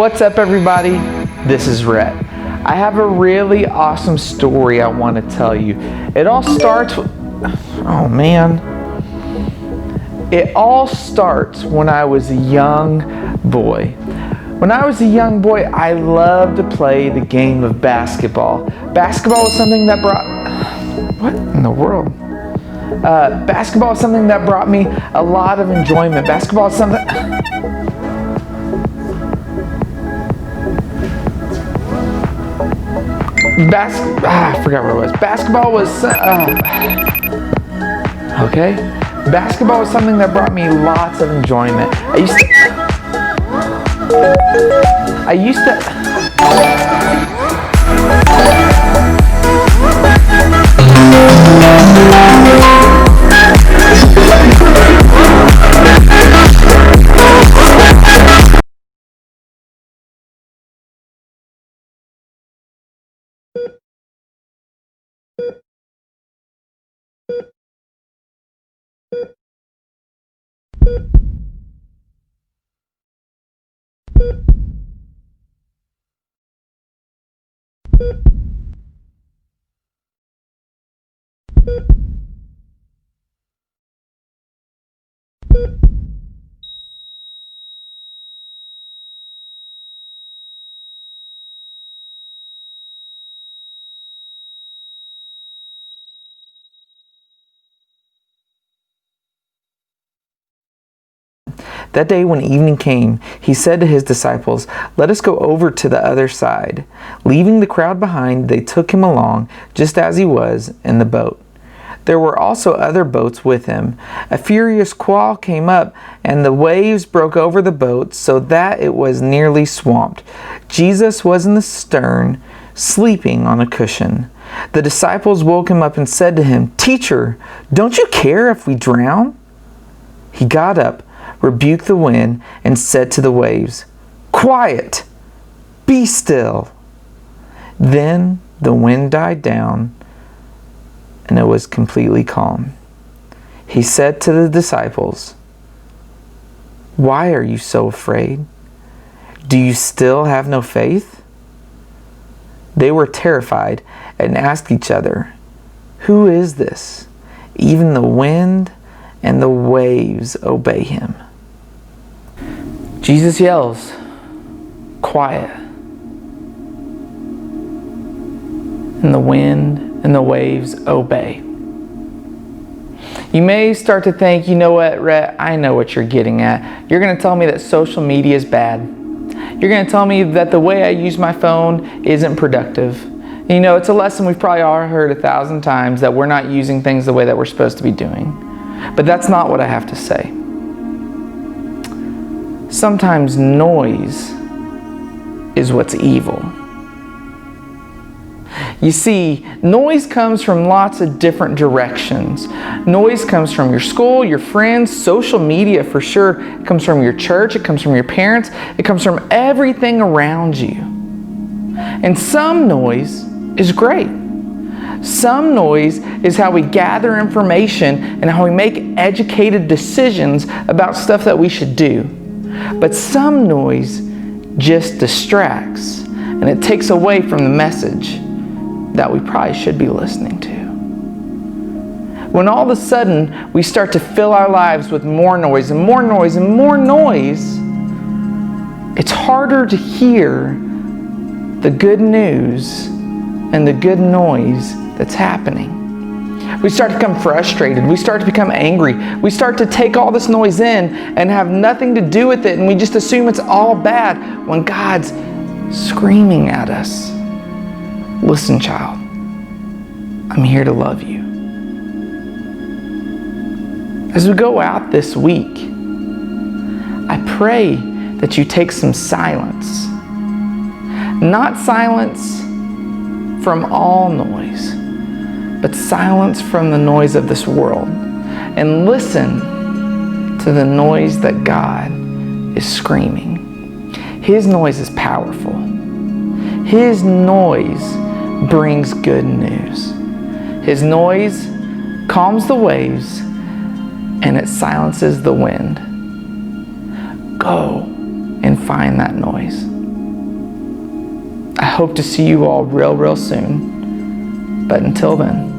What's up, everybody? This is Rhett. I have a really awesome story I want to tell you. It all starts with, It all starts when I was a young boy. When I was a young boy, I loved to play the game of basketball. Basketball was something that what in the world? Basketball is something that brought me a lot of enjoyment. Basketball is something... I forgot what it was. Basketball was... okay. Basketball was something that brought me lots of enjoyment. I used to... That day when evening came, he said to his disciples, "Let us go over to the other side." Leaving the crowd behind, they took him along, just as he was, in the boat. There were also other boats with him. A furious squall came up, and the waves broke over the boat so that it was nearly swamped. Jesus was in the stern, sleeping on a cushion. The disciples woke him up and said to him, "Teacher, don't you care if we drown?" He got up, rebuked the wind, and said to the waves, "Quiet! Be still!" Then the wind died down, and it was completely calm. He said to the disciples, "Why are you so afraid? Do you still have no faith?" They were terrified and asked each other, "Who is this? Even the wind and the waves obey him." Jesus yells, "Quiet." And the wind and the waves obey. You may start to think, you know what, Rhett, I know what you're getting at. You're going to tell me that social media is bad. You're going to tell me that the way I use my phone isn't productive. You know, it's a lesson we've probably all heard 1,000 times, that we're not using things the way that we're supposed to be doing. But that's not what I have to say. Sometimes noise is what's evil. You see, noise comes from lots of different directions. Noise comes from your school, your friends, social media for sure. It comes from your church, it comes from your parents, it comes from everything around you. And some noise is great. Some noise is how we gather information and how we make educated decisions about stuff that we should do. But some noise just distracts, and it takes away from the message that we probably should be listening to. When all of a sudden we start to fill our lives with more noise and more noise and more noise, it's harder to hear the good news and the good noise that's happening. We start to become frustrated. We start to become angry. We start to take all this noise in and have nothing to do with it, and we just assume it's all bad when God's screaming at us. Listen, child, I'm here to love you. As we go out this week, I pray that you take some silence. Not silence from all noise, but silence from the noise of this world, and listen to the noise that God is screaming. His noise is powerful. His noise brings good news. His noise calms the waves, and it silences the wind. Go and find that noise. hope to see you all real soon. But until then,